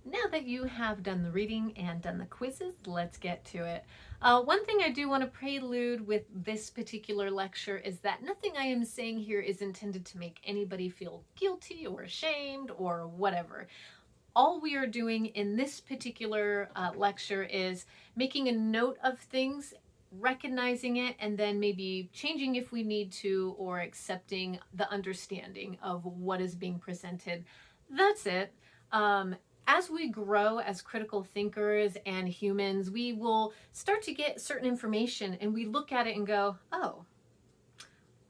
Now that you have done the reading and done the quizzes, let's get to it. One thing I do want to prelude with this particular lecture is that nothing I am saying here is intended to make anybody feel guilty or ashamed or whatever. All we are doing in this particular lecture is making a note of things, recognizing it, and then maybe changing if we need to, or accepting the understanding of what is being presented. That's it. Um, as we grow as critical thinkers and humans, we will start to get certain information and we look at it and go, oh,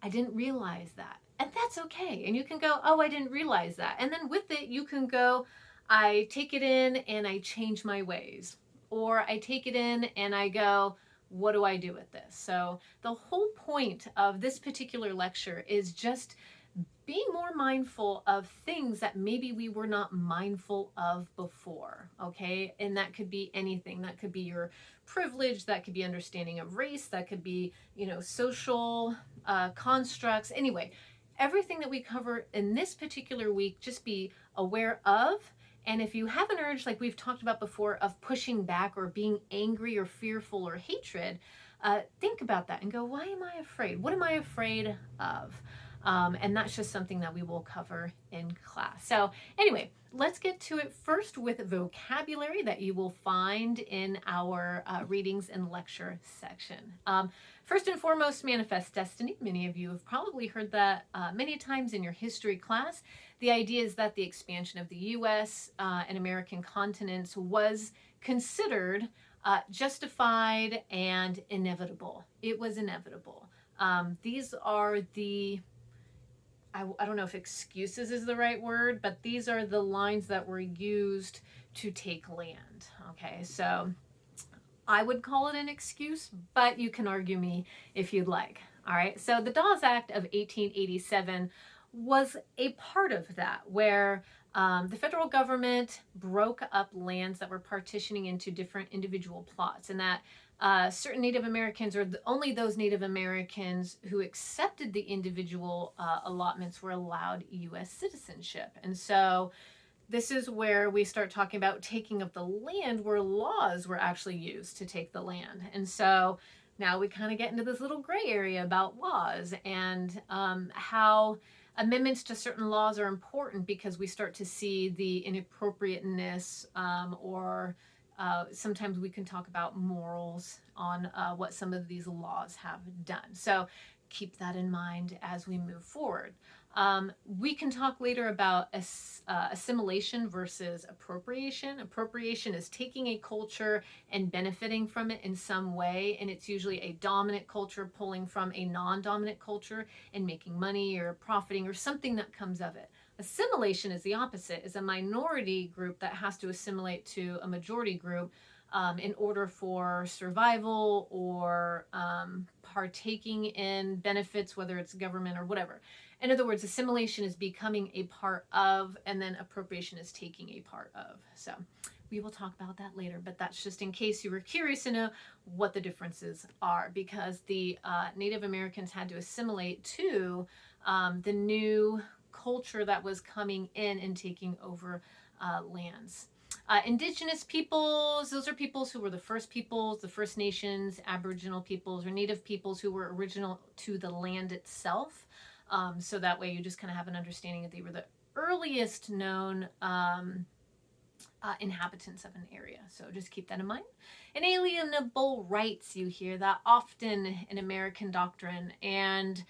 I didn't realize that. And that's okay. And you can go, oh, I didn't realize that. And then with it, you can go, I take it in and I change my ways. Or I take it in and I go, what do I do with this? So the whole point of this particular lecture is just being more mindful of things that maybe we were not mindful of before, okay? And that could be anything. That could be your privilege, that could be understanding of race, that could be, social constructs. Anyway, everything that we cover in this particular week, just be aware of. And if you have an urge, like we've talked about before, of pushing back or being angry or fearful or hatred, think about that and go, why am I afraid? What am I afraid of? And that's just something that we will cover in class. So anyway, let's get to it first with vocabulary that you will find in our readings and lecture section. First and foremost, manifest destiny. Many of you have probably heard that many times in your history class. The idea is that the expansion of the U.S. And American continents was considered justified and inevitable. It was inevitable. These are the I don't know if excuses is the right word, but these are the lines that were used to take land. Okay, so I would call it an excuse, but you can argue me if you'd like. All right, so the Dawes Act of 1887 was a part of that, where the federal government broke up lands that were partitioning into different individual plots, and that certain Native Americans, or only those Native Americans who accepted the individual allotments, were allowed U.S. citizenship. And so this is where we start talking about taking of the land, where laws were actually used to take the land. And so now we kind of get into this little gray area about laws and how amendments to certain laws are important, because we start to see the inappropriateness or sometimes we can talk about morals on what some of these laws have done. So keep that in mind as we move forward. We can talk later about assimilation versus appropriation. Appropriation is taking a culture and benefiting from it in some way, and it's usually a dominant culture pulling from a non-dominant culture and making money or profiting or something that comes of it. Assimilation is the opposite, is a minority group that has to assimilate to a majority group in order for survival or partaking in benefits, whether it's government or whatever. In other words, assimilation is becoming a part of, and then appropriation is taking a part of. So we will talk about that later, but that's just in case you were curious to know what the differences are, because the Native Americans had to assimilate to the new culture that was coming in and taking over lands. Indigenous peoples, those are peoples who were the first peoples, the First Nations, Aboriginal peoples, or Native peoples who were original to the land itself. So that way you just kind of have an understanding that they were the earliest known inhabitants of an area. So just keep that in mind. Inalienable rights, you hear that often in American doctrine. And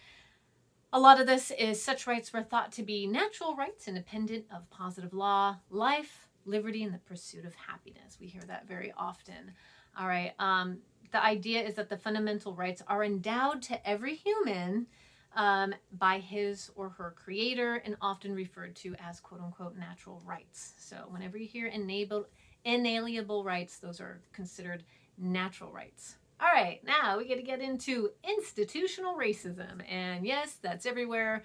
a lot of this is such rights were thought to be natural rights, independent of positive law, life, liberty, and the pursuit of happiness. We hear that very often. All right. The idea is that the fundamental rights are endowed to every human by his or her creator, and often referred to as quote unquote natural rights. So whenever you hear inalienable rights, those are considered natural rights. All right, now we get to get into institutional racism. And yes, that's everywhere.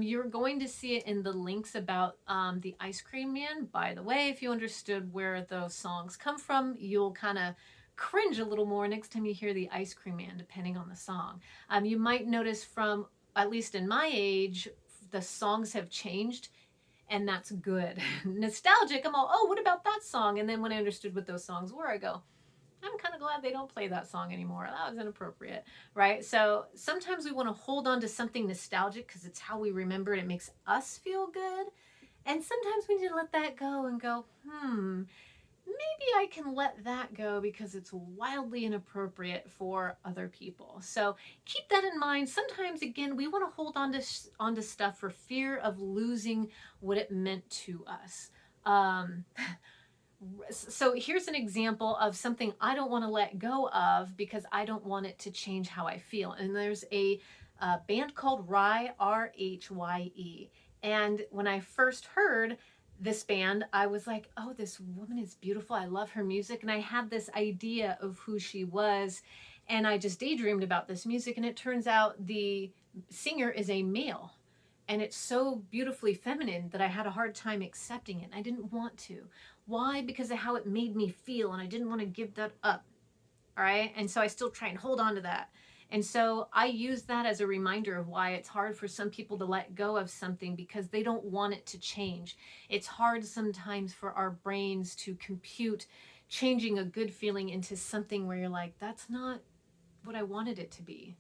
You're going to see it in the links about the Ice Cream Man. By the way, if you understood where those songs come from, you'll kind of cringe a little more next time you hear the Ice Cream Man, depending on the song. You might notice from, at least in my age, the songs have changed. and that's good. Nostalgic, I'm all, oh, what about that song? And then when I understood what those songs were, I go, I'm kind of glad they don't play that song anymore. That was inappropriate, right? So sometimes we want to hold on to something nostalgic because it's how we remember it. It makes us feel good. And sometimes we need to let that go and go, maybe I can let that go because it's wildly inappropriate for other people. So keep that in mind. Sometimes, again, we want to hold on to stuff for fear of losing what it meant to us. So here's an example of something I don't want to let go of because I don't want it to change how I feel. And there's a band called Rhye, Rhye. And when I first heard this band, I was like, oh, this woman is beautiful. I love her music. And I had this idea of who she was. And I just daydreamed about this music. And it turns out the singer is a male. And it's so beautifully feminine that I had a hard time accepting it. And I didn't want to. Why? Because of how it made me feel. And I didn't want to give that up. All right. And so I still try and hold on to that. And so I use that as a reminder of why it's hard for some people to let go of something because they don't want it to change. It's hard sometimes for our brains to compute changing a good feeling into something where you're like, that's not what I wanted it to be.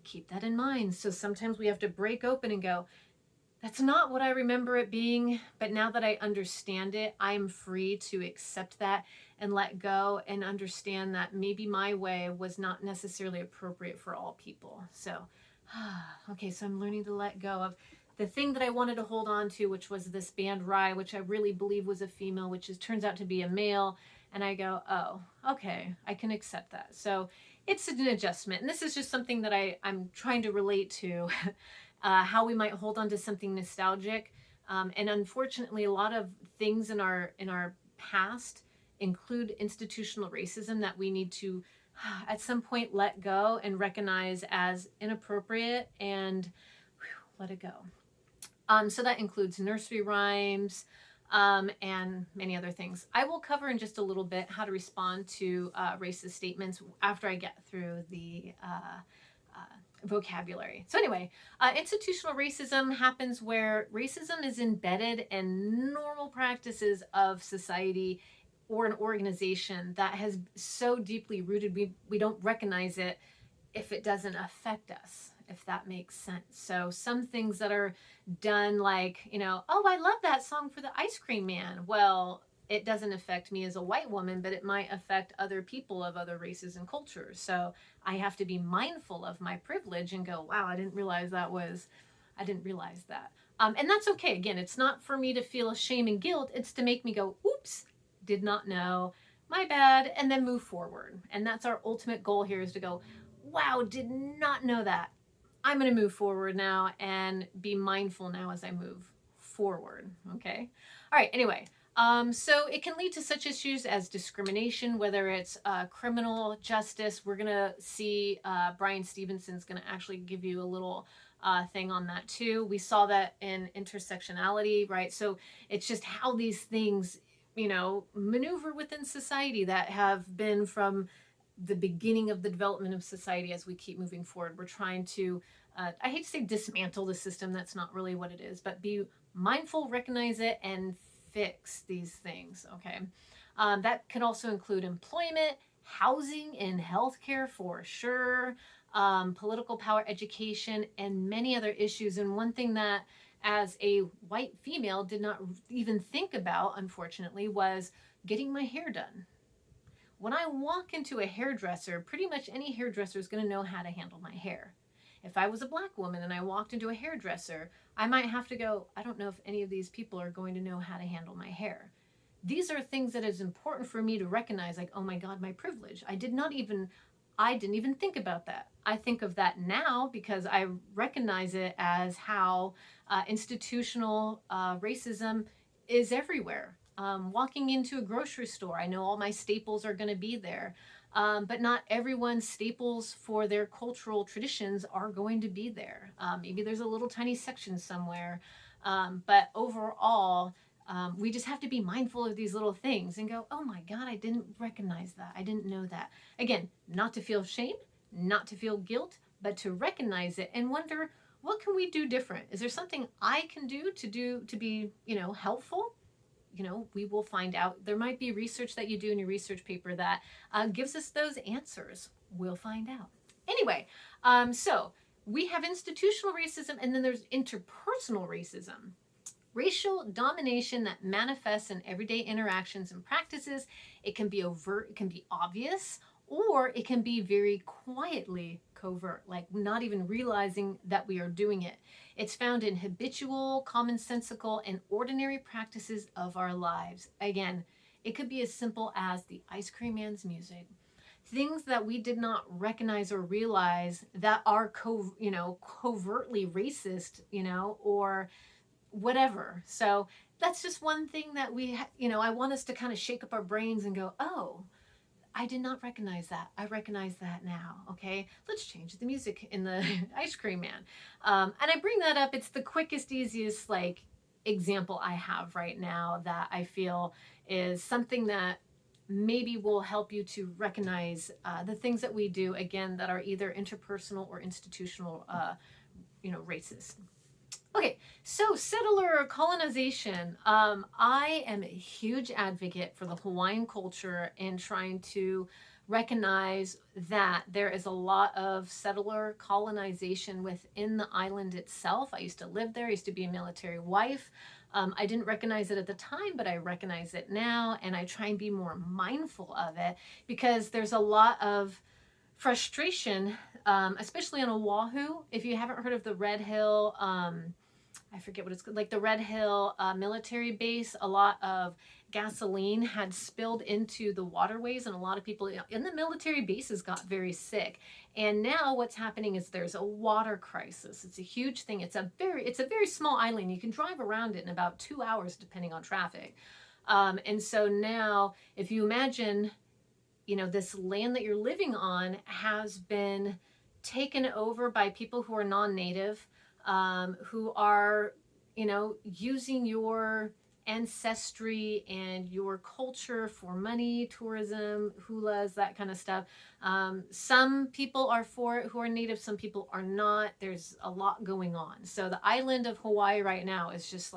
Keep that in mind. So sometimes we have to break open and go, that's not what I remember it being, but now that I understand it, I'm free to accept that and let go and understand that maybe my way was not necessarily appropriate for all people. So, okay, so I'm learning to let go of the thing that I wanted to hold on to, which was this band Rhye, which I really believe was a female, which turns out to be a male. And I go, oh, okay, I can accept that. So it's an adjustment. And this is just something that I'm trying to relate to. How we might hold on to something nostalgic. And unfortunately, a lot of things in our past include institutional racism that we need to at some point let go and recognize as inappropriate and let it go. So that includes nursery rhymes and many other things. I will cover in just a little bit how to respond to racist statements after I get through the vocabulary. So anyway, institutional racism happens where racism is embedded in normal practices of society or an organization that has so deeply rooted we don't recognize it if it doesn't affect us, if that makes sense. So some things that are done like, oh, I love that song for the ice cream man. Well, it doesn't affect me as a white woman, but it might affect other people of other races and cultures. So I have to be mindful of my privilege and go, wow, I didn't realize that. And that's okay. Again, it's not for me to feel shame and guilt. It's to make me go, oops, did not know, my bad, and then move forward. And that's our ultimate goal here is to go, wow, did not know that. I'm going to move forward now and be mindful now as I move forward. Okay. All right. Anyway. So it can lead to such issues as discrimination, whether it's criminal justice. We're going to see Brian Stevenson's going to actually give you a little thing on that too. We saw that in intersectionality, right? So it's just how these things, maneuver within society that have been from the beginning of the development of society as we keep moving forward. We're trying to, I hate to say dismantle the system, that's not really what it is, but be mindful, recognize it, and fix these things, okay? That can also include employment, housing, and healthcare for sure, political power, education, and many other issues. And one thing that as a white female did not even think about, unfortunately, was getting my hair done. When I walk into a hairdresser, pretty much any hairdresser is going to know how to handle my hair. If I was a black woman and I walked into a hairdresser, I might have to go, I don't know if any of these people are going to know how to handle my hair. These are things that is important for me to recognize, like, oh my God, my privilege. I didn't even think about that. I think of that now because I recognize it as how institutional racism is everywhere. Walking into a grocery store, I know all my staples are going to be there. But not everyone's staples for their cultural traditions are going to be there. Maybe there's a little tiny section somewhere. But overall, we just have to be mindful of these little things and go, oh my God, I didn't recognize that. I didn't know that. Again, not to feel shame, not to feel guilt, but to recognize it and wonder, what can we do different? Is there something I can do to be, helpful? We will find out. There might be research that you do in your research paper that gives us those answers. We'll find out. Anyway, so we have institutional racism, and then there's interpersonal racism. Racial domination that manifests in everyday interactions and practices. It can be overt, it can be obvious, or it can be very quietly covert, like not even realizing that we are doing it. It's found in habitual, commonsensical, and ordinary practices of our lives. Again, it could be as simple as the ice cream man's music. Things that we did not recognize or realize that are covertly racist, or whatever. So that's just one thing that I want us to kind of shake up our brains and go, oh, I did not recognize that. I recognize that now. Okay, let's change the music in the ice cream man. And I bring that up. It's the quickest, easiest example I have right now that I feel is something that maybe will help you to recognize the things that we do, again, that are either interpersonal or institutional, racist. Okay, so settler colonization. I am a huge advocate for the Hawaiian culture and trying to recognize that there is a lot of settler colonization within the island itself. I used to live there, I used to be a military wife. I didn't recognize it at the time, but I recognize it now, and I try and be more mindful of it because there's a lot of frustration, especially on Oahu. If you haven't heard of the Red Hill, I forget what it's called, like the Red Hill military base, a lot of gasoline had spilled into the waterways, and a lot of people in the military bases got very sick. And now what's happening is there's a water crisis. It's a huge thing. It's a very small island. You can drive around it in about 2 hours depending on traffic. And so now, if you imagine, this land that you're living on has been taken over by people who are non-native, who are, using your ancestry and your culture for money, tourism, hulas, that kind of stuff. Some people are for it who are native, some people are not. There's a lot going on. So the island of Hawaii right now is just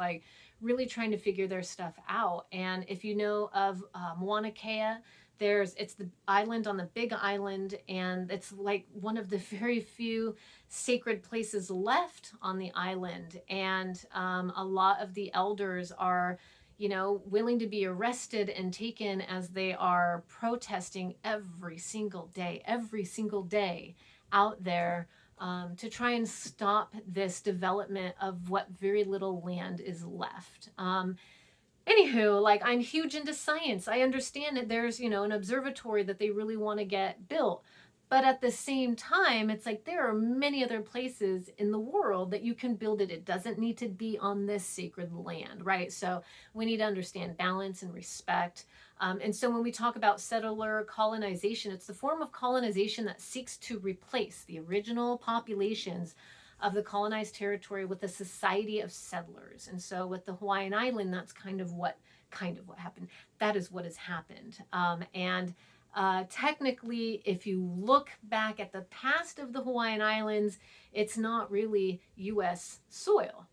really trying to figure their stuff out. And if you know of Mauna Kea, it's the island on the Big Island, and it's one of the very few sacred places left on the island. And a lot of the elders are, willing to be arrested and taken as they are protesting every single day out there to try and stop this development of what very little land is left. Anywho, I'm huge into science. I understand that there's, an observatory that they really want to get built. But at the same time, it's there are many other places in the world that you can build it. It doesn't need to be on this sacred land, right? So we need to understand balance and respect. And so when we talk about settler colonization, it's the form of colonization that seeks to replace the original populations of the colonized territory with a society of settlers. And so with the Hawaiian Island, that's kind of what happened. That is what has happened. And technically, if you look back at the past of the Hawaiian Islands, it's not really U.S. soil.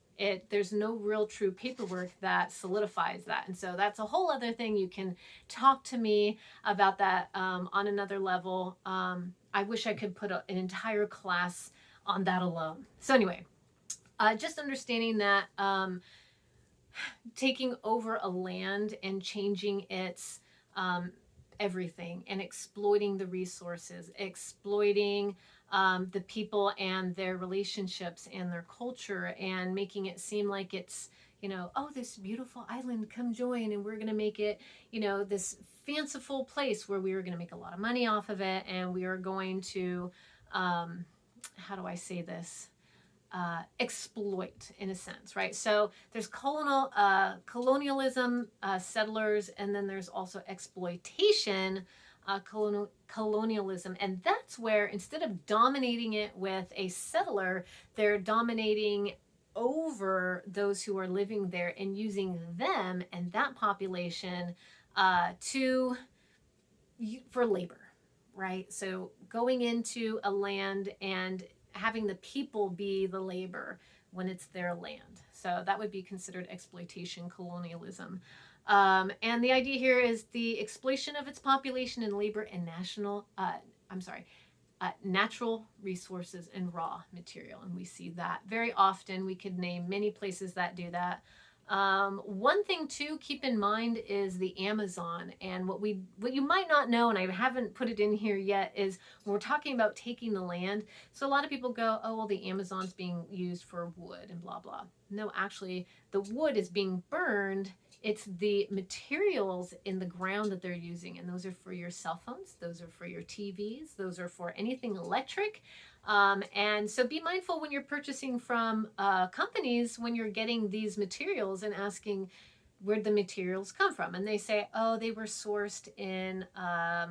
There's no real true paperwork that solidifies that. And so that's a whole other thing. You can talk to me about that on another level. I wish I could put an entire class on that alone. So anyway, just understanding that taking over a land and changing its everything and exploiting the resources, exploiting the people and their relationships and their culture, and making it seem like it's, oh, this beautiful island, come join, and we're going to make it, this fanciful place where we are going to make a lot of money off of it, and we are going to how do I say this? Exploit, in a sense, right? So there's colonialism, settlers, and then there's also exploitation, colonialism. And that's where, instead of dominating it with a settler, they're dominating over those who are living there and using them and that population for labor. Right? So going into a land and having the people be the labor when it's their land. So that would be considered exploitation, colonialism. And the idea here is the exploitation of its population and labor and natural resources and raw material. And we see that very often. We could name many places that do that. One thing to keep in mind is the Amazon, and what you might not know, and I haven't put it in here yet, is when we're talking about taking the land. So a lot of people go, oh well, the Amazon's being used for wood and blah blah. No, actually, the wood is being burned. It's the materials in the ground that they're using, and those are for your cell phones, those are for your TVs, those are for anything electric. And so be mindful when you're purchasing from companies, when you're getting these materials and asking where the materials come from. And they say, oh, they were sourced in, I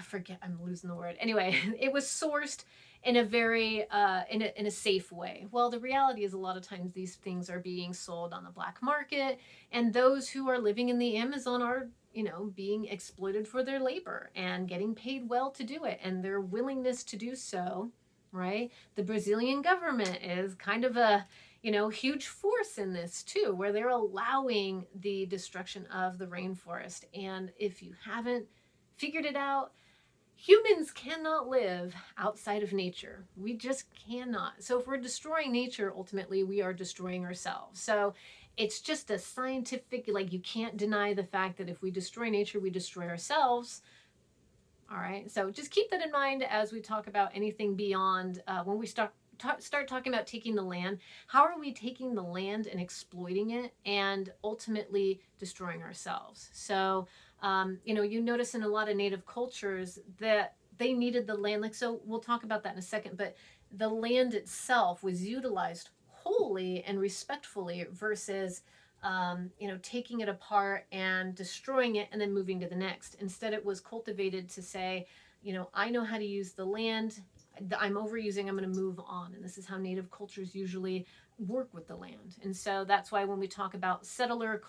forget, I'm losing the word. Anyway, it was sourced in a very in a safe way. Well, the reality is a lot of times these things are being sold on the black market, and those who are living in the Amazon are being exploited for their labor and getting paid well to do it, and their willingness to do so, right? The Brazilian government is kind of a huge force in this too, where they're allowing the destruction of the rainforest. And if you haven't figured it out, humans cannot live outside of nature. We just cannot. So if we're destroying nature, ultimately we are destroying ourselves. So it's just a scientific, like, you can't deny the fact that if we destroy nature, we destroy ourselves. All right. So just keep that in mind as we talk about anything beyond when we start talking about taking the land. How are we taking the land and exploiting it and ultimately destroying ourselves? So, you notice in a lot of native cultures that they needed the land. Like, so we'll talk about that in a second, but the land itself was utilized wholly and respectfully versus, taking it apart and destroying it and then moving to the next. Instead, it was cultivated to say, I know how to use the land. I'm overusing, I'm going to move on. And this is how native cultures usually work with the land. And so that's why when we talk about settler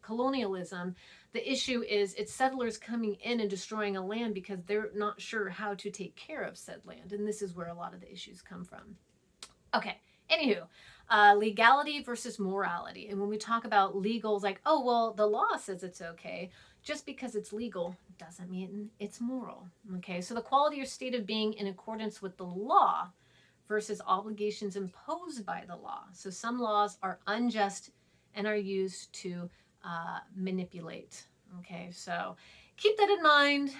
colonialism, the issue is it's settlers coming in and destroying a land because they're not sure how to take care of said land. And this is where a lot of the issues come from. Okay, anywho, legality versus morality. And when we talk about legals, like, oh, well, the law says it's okay. Just because it's legal doesn't mean it's moral. Okay, so the quality or state of being in accordance with the law versus obligations imposed by the law. So some laws are unjust and are used to manipulate. Okay, so keep that in mind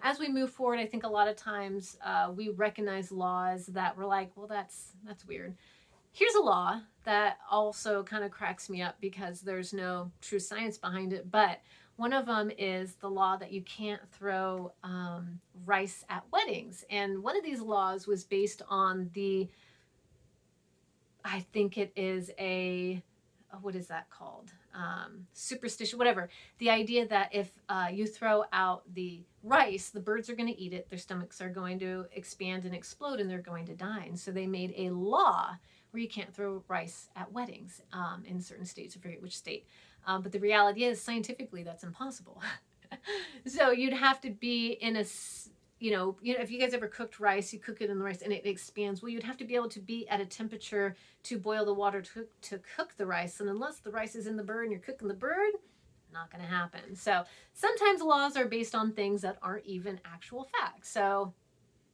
as we move forward. I think a lot of times we recognize laws that we're like, well, that's weird. Here's a law that also kind of cracks me up because there's no true science behind it, but one of them is the law that you can't throw rice at weddings. And one of these laws was based on I think it is what is that called? Superstition, whatever. The idea that if you throw out the rice, the birds are going to eat it, their stomachs are going to expand and explode, and they're going to die. And so they made a law where you can't throw rice at weddings in certain states. I forget which state. But the reality is, scientifically, that's impossible. So you'd have to be in a, if you guys ever cooked rice, you cook it in the rice and it expands. Well, you'd have to be able to be at a temperature to boil the water to cook the rice. And unless the rice is in the bird and you're cooking the bird, not going to happen. So sometimes laws are based on things that aren't even actual facts. So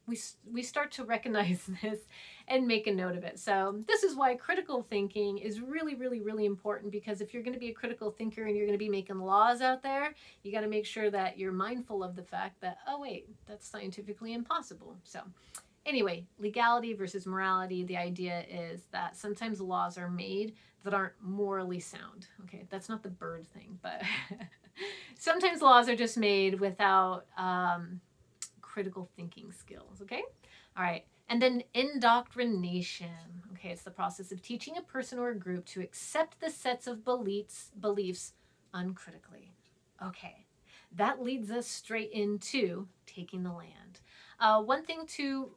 we start to recognize this and make a note of it. So this is why critical thinking is really, really, really important, because if you're going to be a critical thinker and you're going to be making laws out there, you got to make sure that you're mindful of the fact that, oh wait, that's scientifically impossible. So anyway, legality versus morality. The idea is that sometimes laws are made that aren't morally sound. Okay, that's not the bird thing, but sometimes laws are just made without critical thinking skills. Okay, all right. And then indoctrination. Okay, it's the process of teaching a person or a group to accept the sets of beliefs uncritically. Okay, that leads us straight into taking the land. One thing to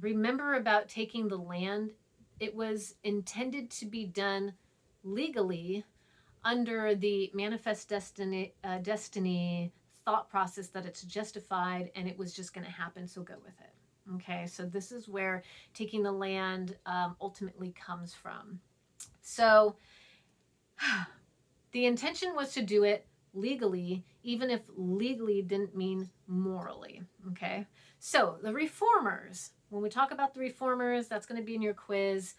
remember about taking the land, it was intended to be done legally under the manifest destiny thought process that it's justified and it was just going to happen, so go with it. Okay, so this is where taking the land ultimately comes from. So the intention was to do it legally, even if legally didn't mean morally. Okay, so the reformers, when we talk about the reformers, that's going to be in your quiz.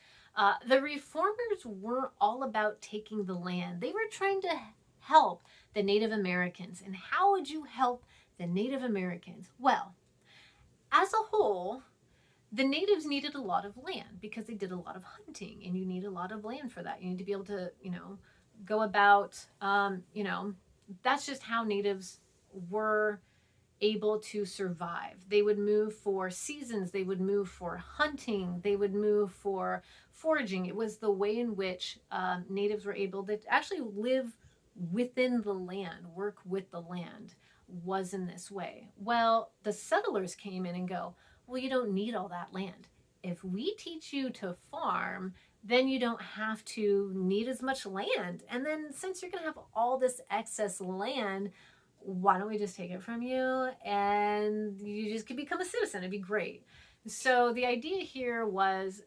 The reformers weren't all about taking the land, they were trying to help the Native Americans. And how would you help the Native Americans? Well, as a whole, the natives needed a lot of land because they did a lot of hunting, and you need a lot of land for that. You need to be able to, go about, that's just how natives were able to survive. They would move for seasons, they would move for hunting, they would move for foraging. It was the way in which natives were able to actually live within the land, work with the land, was in this way. Well, the settlers came in and go, well, you don't need all that land. If we teach you to farm, then you don't have to need as much land. And then since you're going to have all this excess land, why don't we just take it from you and you just could become a citizen? It'd be great. So the idea here was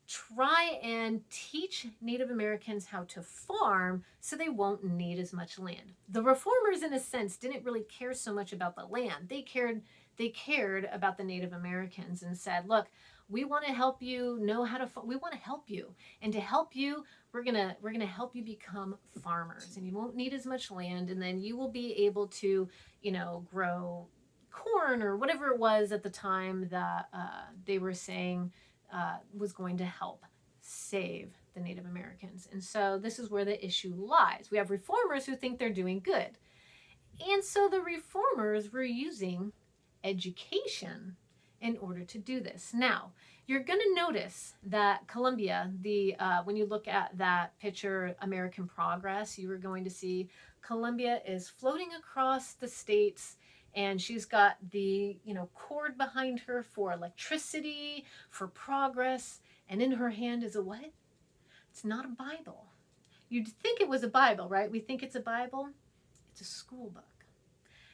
try and teach Native Americans how to farm so they won't need as much land. The reformers, in a sense, didn't really care so much about the land. They cared about the Native Americans and said, look, we want to help you know how to we want to help you, and to help you, we're going to help you become farmers, and you won't need as much land, and then you will be able to, grow corn or whatever it was at the time that they were saying was going to help save the Native Americans. And so this is where the issue lies. We have reformers who think they're doing good. And so the reformers were using education in order to do this. Now, you're going to notice that Columbia, when you look at that picture, American Progress, you are going to see Columbia is floating across the states, and she's got the cord behind her for electricity, for progress, and in her hand is a what? It's not a Bible. You'd think it was a Bible, right? We think it's a Bible. It's a school book.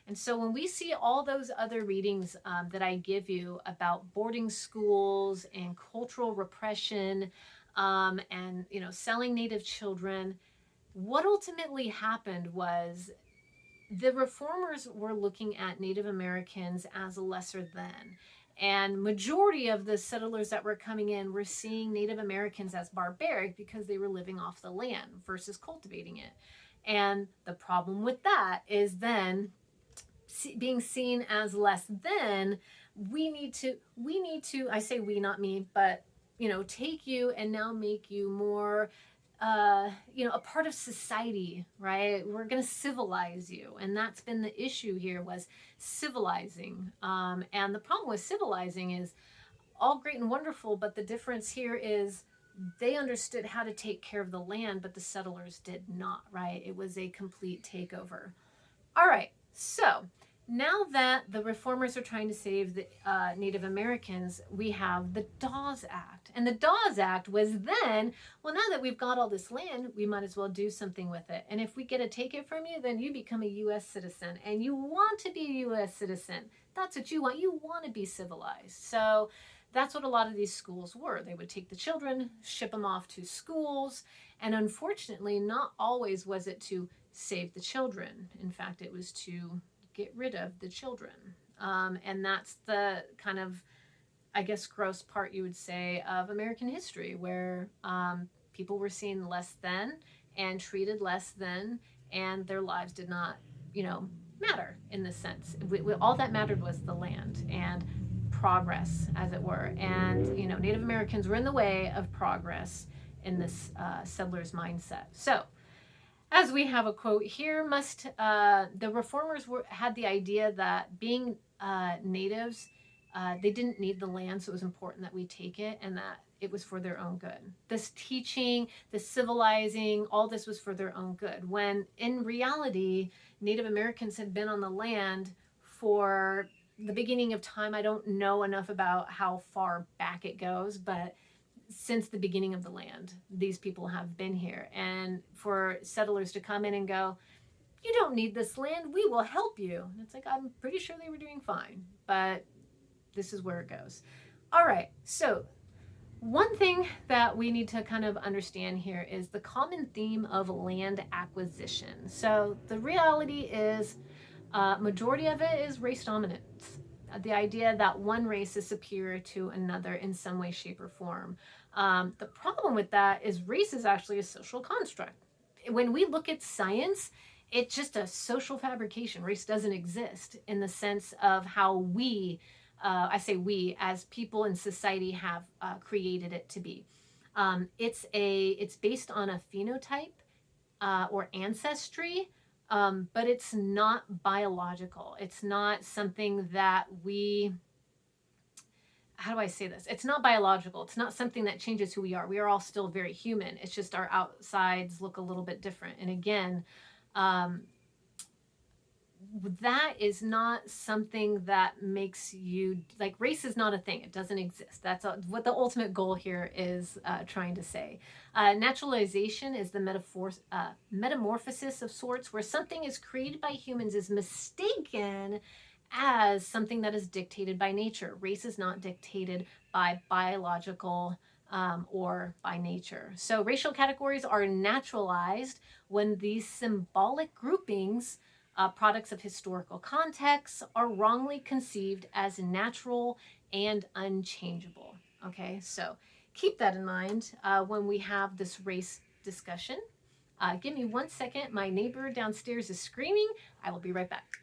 And so when we see all those other readings that I give you about boarding schools and cultural repression, and selling Native children, what ultimately happened was the reformers were looking at Native Americans as a lesser than. And majority of the settlers that were coming in were seeing Native Americans as barbaric because they were living off the land versus cultivating it. And the problem with that is then being seen as less than, we need to, I say we, not me, but take you and now make you more a part of society, right? We're going to civilize you. And that's been the issue here, was civilizing. And the problem with civilizing is all great and wonderful, but the difference here is they understood how to take care of the land, but the settlers did not, right? It was a complete takeover. All right, so now that the reformers are trying to save the Native Americans, we have the Dawes Act. And the Dawes Act was then, well, now that we've got all this land, we might as well do something with it. And if we get to take it from you, then you become a U.S. citizen. And you want to be a U.S. citizen. That's what you want. You want to be civilized. So that's what a lot of these schools were. They would take the children, ship them off to schools. And unfortunately, not always was it to save the children. In fact, it was to get rid of the children. And that's the kind of, I guess, gross part, you would say, of American history, where people were seen less than and treated less than, and their lives did not, matter in this sense. All that mattered was the land and progress, as it were. And, Native Americans were in the way of progress in this settler's mindset. So, as we have a quote here, the reformers had the idea that being natives, they didn't need the land, so it was important that we take it, and that it was for their own good. This teaching, this civilizing, all this was for their own good. When in reality, Native Americans had been on the land for the beginning of time. I don't know enough about how far back it goes, but since the beginning of the land, these people have been here. And for settlers to come in and go, you don't need this land, we will help you. And it's like, I'm pretty sure they were doing fine. But this is where it goes. All right, so one thing that we need to kind of understand here is the common theme of land acquisition. So the reality is, majority of it is race dominance. The idea that one race is superior to another in some way, shape, or form. The problem with that is race is actually a social construct. When we look at science, it's just a social fabrication. Race doesn't exist in the sense of how we, I say we, as people in society have created it to be. It's based on a phenotype or ancestry, but it's not biological. It's not something that we, how do I say this? It's not biological. It's not something that changes who we are. We are all still very human. It's just our outsides look a little bit different. And again, um, that is not something that makes you, like, race is not a thing. It doesn't exist. That's what the ultimate goal here is trying to say. Naturalization is the metamorphosis of sorts, where something is created by humans is mistaken as something that is dictated by nature. Race is not dictated by biological or by nature. So racial categories are naturalized when these symbolic groupings, products of historical context, are wrongly conceived as natural and unchangeable. Okay, so keep that in mind when we have this race discussion. Give me 1 second. My neighbor downstairs is screaming. I will be right back.